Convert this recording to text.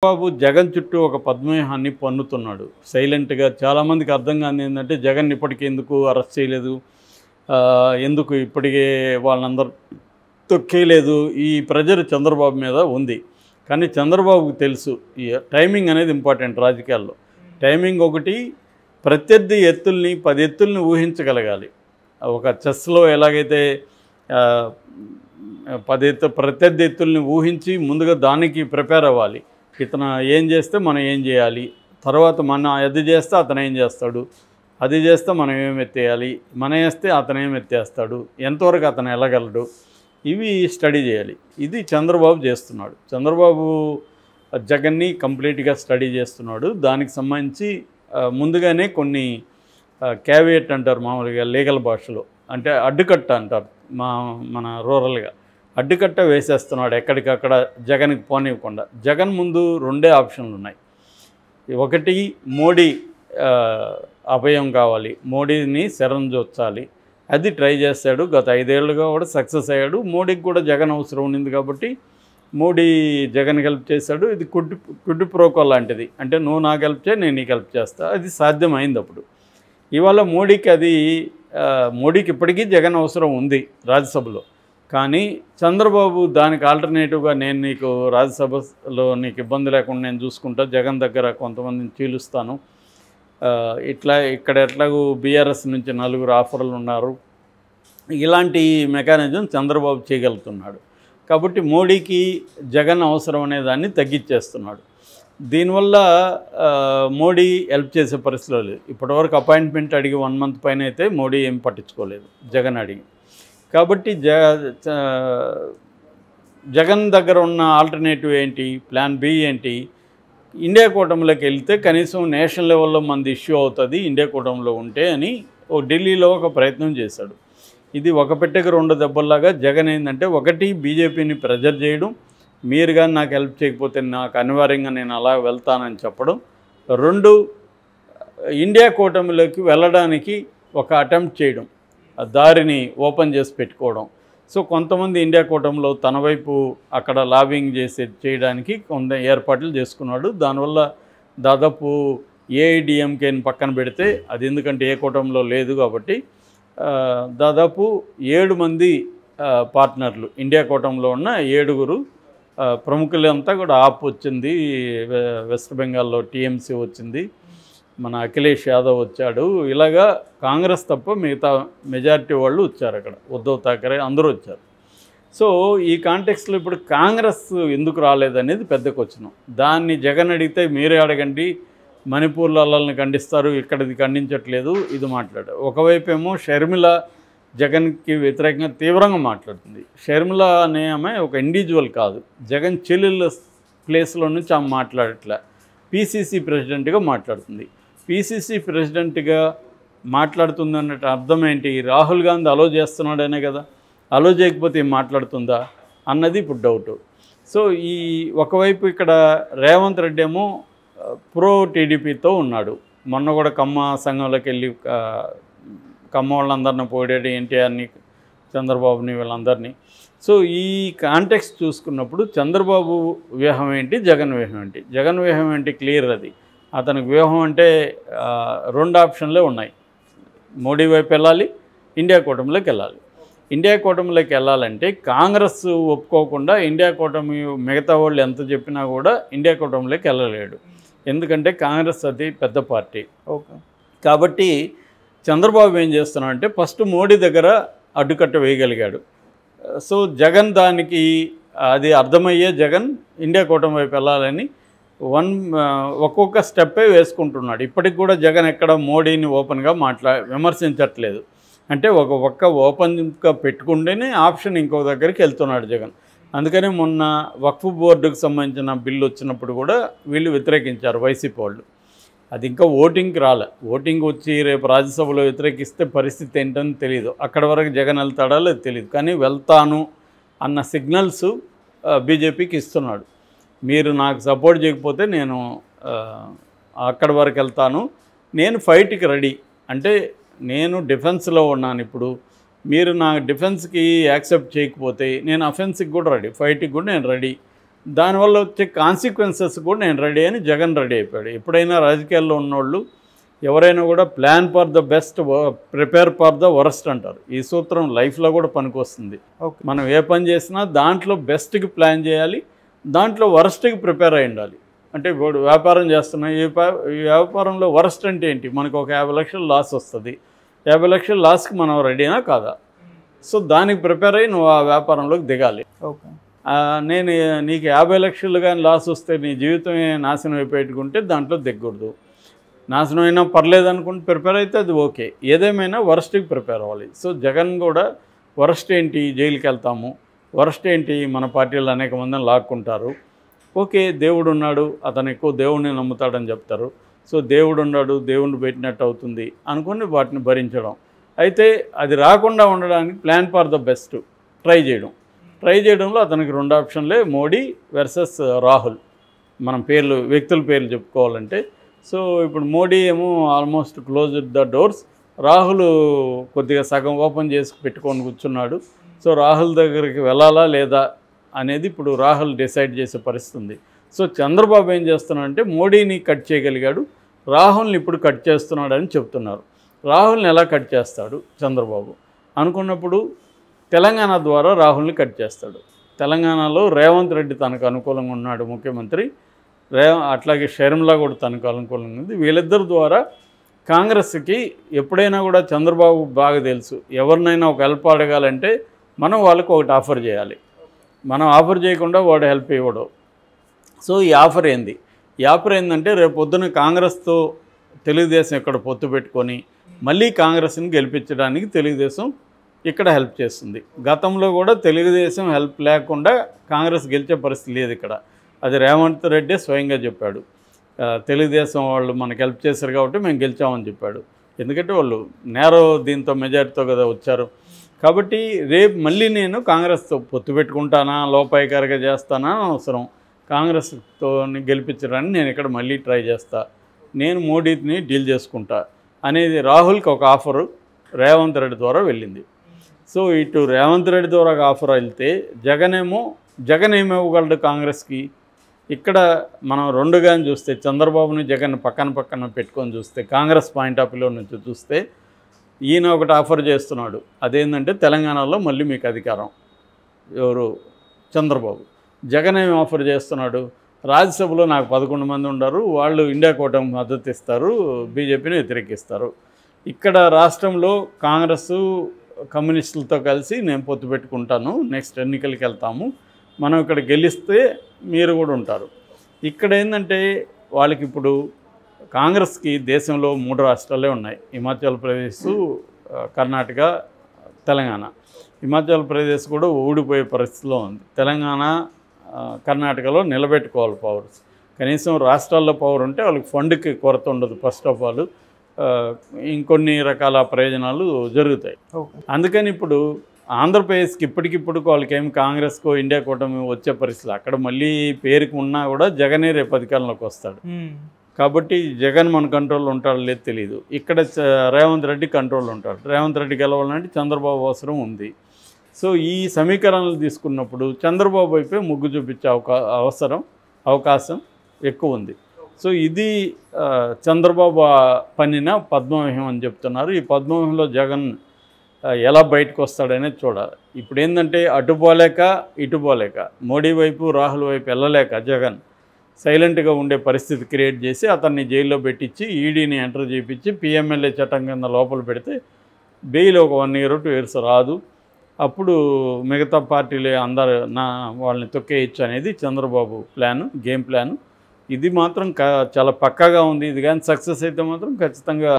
బాబు జగన్ చుట్టూ ఒక పద్మవ్యూహాన్ని పన్నుతున్నాడు సైలెంట్గా. చాలామందికి అర్థం కాని ఏంటంటే జగన్ ఇప్పటికీ ఎందుకు అరెస్ట్ చేయలేదు, ఎందుకు ఇప్పటికే వాళ్ళందరూ తొక్కేయలేదు, ఈ ప్రెజర్ చంద్రబాబు మీద ఉంది. కానీ చంద్రబాబుకు తెలుసు ఈ టైమింగ్ అనేది ఇంపార్టెంట్ రాజకీయాల్లో. టైమింగ్ ఒకటి, ప్రత్యర్థి ఎత్తుల్ని 10 ఎత్తుల్ని ఊహించగలగాలి. ఒక చెస్లో ఎలాగైతే 10 ప్రత్యర్థి ఎత్తుల్ని ఊహించి ముందుగా దానికి ప్రిపేర్ అవ్వాలి. ఇతను ఏం చేస్తే మనం ఏం చేయాలి, తర్వాత మనం అది చేస్తే అతను ఏం చేస్తాడు, అది చేస్తే మనం ఏం ఎత్తేయాలి, మనం వేస్తే అతను ఏం ఎత్తేస్తాడు, ఎంతవరకు అతను వెళ్ళగలడు, ఇవి స్టడీ చేయాలి. ఇది చంద్రబాబు చేస్తున్నాడు. చంద్రబాబు జగన్ని కంప్లీట్గా స్టడీ చేస్తున్నాడు. దానికి సంబంధించి ముందుగానే కొన్ని క్యావియేట్ అంటారు మామూలుగా లీగల్ భాషలో, అంటే అడ్డుకట్ట అంటారు మన రూరల్గా. అడ్డుకట్ట వేసేస్తున్నాడు ఎక్కడికక్కడ జగన్కి పోనివ్వకుండా. జగన్ ముందు 2 ఆప్షన్లు ఉన్నాయి. ఒకటి, మోడీ అభయం కావాలి, మోడీని శరణ్జొచ్చాలి, అది ట్రై చేశాడు. గత 5 ఏళ్ళుగా కూడా సక్సెస్ అయ్యాడు. మోడీకి కూడా జగన్ అవసరం ఉండింది కాబట్టి మోడీ జగన్ హెల్ప్ చేశాడు. ఇది కుడ్డు ప్రోకో లాంటిది, అంటే నువ్వు నాకు హెల్ప్ చేయి, నేను నీకు హెల్ప్ చేస్తా, అది సాధ్యమైంది అప్పుడు. ఇవాళ మోడీకి ఇప్పటికీ జగన్ అవసరం ఉంది రాజ్యసభలో. కానీ చంద్రబాబు దానికి ఆల్టర్నేటివ్గా నేను నీకు రాజ్యసభలో నీకు ఇబ్బంది లేకుండా నేను చూసుకుంటా, జగన్ దగ్గర కొంతమందిని చీలుస్తాను, ఇక్కడ ఎట్లాగూ బీఆర్ఎస్ నుంచి 4 ఆఫర్లు ఉన్నారు, ఇలాంటి మెకానిజం చంద్రబాబు చేయగలుగుతున్నాడు. కాబట్టి మోడీకి జగన్ అవసరం అనే దాన్ని తగ్గించేస్తున్నాడు. దీనివల్ల మోడీ హెల్ప్ చేసే పరిస్థితిలో లేదు. ఇప్పటివరకు అపాయింట్మెంట్ అడిగి 1 మంత్ పైన అయితే మోడీ ఏం పట్టించుకోలేదు జగన్ అడిగి. కాబట్టి జగన్ దగ్గర ఉన్న ఆల్టర్నేటివ్ ఏంటి, ప్లాన్ బి ఏంటి, ఇండియా కూటమిలోకి వెళ్తే కనీసం నేషనల్ లెవెల్లో మనది ఇష్యూ అవుతుంది ఇండియా కూటమిలో ఉంటే అని ఢిల్లీలో ఒక ప్రయత్నం చేశాడు. ఇది ఒక పెట్టెకి 2 దెబ్బల్లాగా. జగన్ ఏంటంటే, ఒకటి బీజేపీని ప్రెజర్ చేయడం, మీరు కానీ నాకు హెల్ప్ చేయకపోతే నాకు అనివార్యంగా నేను అలా వెళ్తానని చెప్పడం. 2, ఇండియా కూటమిలోకి వెళ్ళడానికి ఒక అటెంప్ట్ చేయడం, దారిని ఓపెన్ చేసి పెట్టుకోవడం. సో కొంతమంది ఇండియా కూటమిలో తన వైపు అక్కడ లాబింగ్ చేయడానికి కొంత ఏర్పాట్లు చేసుకున్నాడు. దానివల్ల దాదాపు ఏఐడిఎంకేని పక్కన పెడితే, అది ఎందుకంటే ఏ కూటమిలో లేదు కాబట్టి, దాదాపు 7 మంది పార్ట్నర్లు ఇండియా కూటమిలో ఉన్న 7 ప్రముఖులంతా కూడా ఆప్ వచ్చింది, వెస్ట్ బెంగాల్లో టీఎంసీ వచ్చింది, మన అఖిలేష్ యాదవ్ వచ్చాడు, ఇలాగా కాంగ్రెస్ తప్ప మిగతా మెజారిటీ వాళ్ళు వచ్చారు. అక్కడ ఉద్ధవ్ థాకరే అందరూ వచ్చారు. సో ఈ కాంటెక్స్లో ఇప్పుడు కాంగ్రెస్ ఎందుకు రాలేదనేది పెద్ద క్వశ్చన్. దాన్ని జగన్ అడిగితే మీరే అడగండి, మణిపూర్లో అల్లల్ని ఖండిస్తారు, ఇక్కడిది ఖండించట్లేదు, ఇది మాట్లాడారు. ఒకవైపు ఏమో షర్మిల జగన్కి వ్యతిరేకంగా తీవ్రంగా మాట్లాడుతుంది. షర్మిల అనే ఆమె ఒక ఇండివిజువల్ కాదు, జగన్ చెల్లెళ్ళ ప్లేస్లో నుంచి ఆమె మాట్లాడట్లే, పీసీసీ ప్రెసిడెంట్గా మాట్లాడుతుంది. పీసీసీ ప్రెసిడెంట్గా మాట్లాడుతుంది అన్నట్టు అర్థం ఏంటి? రాహుల్ గాంధీ అలో చేస్తున్నాడనే కదా, అలో చేయకపోతే ఏం మాట్లాడుతుందా అన్నది ఇప్పుడు డౌటు. సో ఈ ఒకవైపు ఇక్కడ రేవంత్ రెడ్డి ఏమో ప్రో టీడీపీతో ఉన్నాడు. మొన్న కూడా కమ్మ సంఘంలోకి వెళ్ళి కమ్మ వాళ్ళందరినీ పోయాడు, ఎన్టీఆర్ని, చంద్రబాబుని, వీళ్ళందరినీ. సో ఈ కాంటెక్స్ట్ చూసుకున్నప్పుడు చంద్రబాబు వ్యూహం ఏంటి, జగన్ వ్యూహం ఏంటి? జగన్ వ్యూహం ఏంటి క్లియర్. అది అతనికి వ్యూహం అంటే 2 ఆప్షన్లే ఉన్నాయి. మోడీ వైపు వెళ్ళాలి, ఇండియా కూటమిలోకి వెళ్ళాలి. ఇండియా కూటమిలోకి వెళ్ళాలంటే కాంగ్రెస్ ఒప్పుకోకుండా ఇండియా కూటమి మిగతా వాళ్ళు ఎంత చెప్పినా కూడా ఇండియా కూటమిలోకి వెళ్ళలేడు. ఎందుకంటే కాంగ్రెస్ అది పెద్ద పార్టీ. కాబట్టి చంద్రబాబు ఏం చేస్తున్నాడంటే, ఫస్ట్ మోడీ దగ్గర అడ్డుకట్ట వేయగలిగాడు. సో జగన్ దానికి అది అర్థమయ్యే జగన్ ఇండియా కూటమి వైపు వెళ్ళాలని ఒక్కొక్క స్టెప్పే వేసుకుంటున్నాడు. ఇప్పటికి కూడా జగన్ ఎక్కడ మోడీని ఓపెన్గా విమర్శించట్లేదు. అంటే ఒక్క ఓపెన్గా పెట్టుకుంటేనే ఆప్షన్ ఇంకో దగ్గరికి వెళ్తున్నాడు జగన్. అందుకని మొన్న వక్ఫ్ బోర్డుకు సంబంధించిన బిల్లు వచ్చినప్పుడు కూడా వీళ్ళు వ్యతిరేకించారు వైసీపీ వాళ్ళు. అది ఇంకా ఓటింగ్కి రాలే. ఓటింగ్ వచ్చి రేపు రాజ్యసభలో వ్యతిరేకిస్తే పరిస్థితి ఏంటని తెలియదు. అక్కడ వరకు జగన్ వెళ్తాడా లేదు తెలియదు. కానీ వెళ్తాను అన్న సిగ్నల్స్ బీజేపీకి ఇస్తున్నాడు. మీరు నాకు సపోర్ట్ చేయకపోతే నేను అక్కడి వరకు వెళ్తాను, నేను ఫైట్కి రెడీ, అంటే నేను డిఫెన్స్లో ఉన్నాను ఇప్పుడు, మీరు నా డిఫెన్స్కి యాక్సెప్ట్ చేయకపోతే నేను అఫెన్స్కి కూడా రెడీ, ఫైట్కి కూడా నేను రెడీ, దానివల్ల వచ్చే కాన్సిక్వెన్సెస్ కూడా నేను రెడీ అని జగన్ రెడీ అయిపోయాడు. ఎప్పుడైనా రాజకీయాల్లో ఉన్నోళ్ళు ఎవరైనా కూడా plan for the best prepare for the worst అంటారు. ఈ సూత్రం లైఫ్లో కూడా పనికొస్తుంది. మనం ఏ పని చేసినా దాంట్లో బెస్ట్కి ప్లాన్ చేయాలి, దాంట్లో వరస్ట్కి ప్రిపేర్ అయి ఉండాలి. అంటే ఇప్పుడు వ్యాపారం చేస్తున్నాం, ఈ వ్యాపారంలో వరస్ట్ అంటే ఏంటి? మనకు ఒక 50 లక్షలు లాస్ వస్తుంది. 50 లక్షల లాస్కి మనం రెడీనా కాదా? సో దానికి ప్రిపేర్ అయ్యి నువ్వు ఆ వ్యాపారంలోకి దిగాలి. నేను నీకు 50 లక్షలు కానీ లాస్ వస్తే నీ జీవితమే నాశనం అయిపోయేట్టుకుంటే దాంట్లో దిగకూడదు. నాశనం అయినా పర్లేదు అనుకుంటే ప్రిపేర్ అయితే అది ఓకే. ఏదేమైనా వరస్ట్కి ప్రిపేర్ అవ్వాలి. సో జగన్ కూడా వరస్ట్ ఏంటి, జైలుకి వెళ్తాము, వరస్ట్ ఏంటి మన పార్టీలో అనేక మందిని లాక్కుంటారు, ఓకే దేవుడు ఉన్నాడు, అతను ఎక్కువ దేవుడిని నమ్ముతాడని చెప్తారు, సో దేవుడు ఉన్నాడు, దేవుడిని పెట్టినట్టు అవుతుంది అనుకుని వాటిని భరించడం. అయితే అది రాకుండా ఉండడానికి plan for the best try చేయడంలో అతనికి 2 ఆప్షన్లే, మోడీ వర్సెస్ రాహుల్. మనం వ్యక్తుల పేర్లు చెప్పుకోవాలంటే, సో ఇప్పుడు మోడీ ఏమో almost closed the doors, Rahul కొద్దిగా సగం ఓపెన్ చేసి పెట్టుకొని కూర్చున్నాడు. సో రాహుల్ దగ్గరికి వెళ్ళాలా లేదా అనేది ఇప్పుడు రాహుల్ డిసైడ్ చేసే పరిస్థితి ఉంది. సో చంద్రబాబు ఏం చేస్తున్నాడంటే మోడీని కట్ చేయగలిగాడు, రాహుల్ని ఇప్పుడు కట్ చేస్తున్నాడు అని చెప్తున్నారు. రాహుల్ని ఎలా కట్ చేస్తాడు చంద్రబాబు అనుకున్నప్పుడు తెలంగాణ ద్వారా రాహుల్ని కట్ చేస్తాడు. తెలంగాణలో రేవంత్ రెడ్డి తనకు అనుకూలంగా ఉన్నాడు ముఖ్యమంత్రి, అట్లాగే షర్మిల కూడా తనకు అనుకూలంగా ఉంది. వీళ్ళిద్దరి ద్వారా కాంగ్రెస్కి ఎప్పుడైనా కూడా చంద్రబాబు బాగా తెలుసు, ఎవరినైనా ఒక హెల్ప్ అడగాలంటే మనం వాళ్ళకు ఒకటి ఆఫర్ చేయాలి, మనం ఆఫర్ చేయకుండా వాడు హెల్ప్ ఇవ్వడు. సో ఈ ఆఫర్ ఏంటంటే రేపు పొద్దున కాంగ్రెస్తో తెలుగుదేశం ఇక్కడ పొత్తు పెట్టుకొని మళ్ళీ కాంగ్రెస్ని గెలిపించడానికి తెలుగుదేశం ఇక్కడ హెల్ప్ చేస్తుంది. గతంలో కూడా తెలుగుదేశం హెల్ప్ లేకుండా కాంగ్రెస్ గెలిచే పరిస్థితి లేదు ఇక్కడ. అది రేవంత్ రెడ్డి స్వయంగా చెప్పాడు, తెలుగుదేశం వాళ్ళు మనకు హెల్ప్ చేశారు కాబట్టి మేము గెలిచామని చెప్పాడు. ఎందుకంటే వాళ్ళు దీంతో మెజారిటీతో కదా వచ్చారు. కాబట్టి రేపు మళ్ళీ నేను కాంగ్రెస్తో పొత్తు పెట్టుకుంటానా, లోపాయికారిగా చేస్తానా అవసరం, కాంగ్రెస్తో గెలిపించడానికి నేను ఇక్కడ మళ్ళీ ట్రై చేస్తా, నేను మోడీని డీల్ చేసుకుంటా అనేది రాహుల్కి ఒక ఆఫరు రేవంత్ రెడ్డి ద్వారా వెళ్ళింది. సో ఇటు రేవంత్ రెడ్డి ద్వారా ఆఫర్ వెళ్తే జగన్ ఏమివ్వగలడు కాంగ్రెస్కి? ఇక్కడ మనం రెండుగాని చూస్తే చంద్రబాబుని జగన్ పక్కన పెట్టుకొని చూస్తే కాంగ్రెస్ పాయింట్ ఆఫ్ వ్యూలో నుంచి చూస్తే ఈయన ఒకటి ఆఫర్ చేస్తున్నాడు, అదేంటంటే తెలంగాణలో మళ్ళీ మీకు అధికారం. ఎవరు? చంద్రబాబు. జగన్ ఏమి ఆఫర్ చేస్తున్నాడు? రాజ్యసభలో నాకు 11 మంది ఉన్నారు, వాళ్ళు ఇండియా కూటమి మద్దతు ఇస్తారు, బీజేపీని వ్యతిరేకిస్తారు. ఇక్కడ రాష్ట్రంలో కాంగ్రెస్ కమ్యూనిస్టులతో కలిసి నేను పొత్తు పెట్టుకుంటాను, నెక్స్ట్ ఎన్నికలకి వెళ్తాము, మనం ఇక్కడ గెలిస్తే మీరు కూడా ఉంటారు. ఇక్కడ ఏంటంటే వాళ్ళకి ఇప్పుడు కాంగ్రెస్కి దేశంలో 3 రాష్ట్రాలే ఉన్నాయి, హిమాచల్ ప్రదేశ్, కర్ణాటక, తెలంగాణ. హిమాచల్ ప్రదేశ్ కూడా ఊడిపోయే పరిస్థితిలో ఉంది. తెలంగాణ, కర్ణాటకలో నిలబెట్టుకోవాలి పవర్స్. కనీసం రాష్ట్రాల్లో పవర్ ఉంటే వాళ్ళకి ఫండ్కి కొరత ఉండదు. ఫస్ట్ ఆఫ్ ఆల్ ఇంకొన్ని రకాల ప్రయోజనాలు జరుగుతాయి. అందుకని ఇప్పుడు ఆంధ్రప్రదేశ్కి ఇప్పటికిప్పుడు వాళ్ళకేమి కాంగ్రెస్కో ఇండియా కూటమి వచ్చే పరిస్థితులు, అక్కడ మళ్ళీ పేరుకి ఉన్నా కూడా జగనే రేపు అధికారంలోకి వస్తాడు. కాబట్టి జగన్ మన కంట్రోల్లో ఉంటాడో లేదు తెలియదు. ఇక్కడ రేవంత్ రెడ్డి కంట్రోల్లో ఉంటాడు. రేవంత్ రెడ్డి గెలవాలంటే చంద్రబాబు అవసరం ఉంది. సో ఈ సమీకరణలు తీసుకున్నప్పుడు చంద్రబాబు వైపే మొగ్గు చూపించే అవకాశం ఎక్కువ ఉంది. సో ఇది చంద్రబాబు పన్నిన పద్మవ్యూహం అని చెప్తున్నారు. ఈ పద్మవ్యూహంలో జగన్ ఎలా బయటకు వస్తాడనేది చూడాలి. ఇప్పుడు ఏంటంటే అటుపోలేక ఇటుపోలేక మోడీ వైపు రాహుల్ వైపు వెళ్ళలేక జగన్ సైలెంట్గా ఉండే పరిస్థితి క్రియేట్ చేసి అతన్ని జైల్లో పెట్టించి ఈడీని ఎంటర్ చేయించి పిఎంఎల్ఏ చట్టం కింద లోపల పెడితే బెయిల్ ఒక 1 year 2 years రాదు. అప్పుడు మిగతా పార్టీలు అందరు వాళ్ళని తొక్కేయచ్చు అనేది చంద్రబాబు గేమ్ ప్లాను. ఇది మాత్రం చాలా పక్కాగా ఉంది. ఇది కానీ సక్సెస్ అయితే మాత్రం ఖచ్చితంగా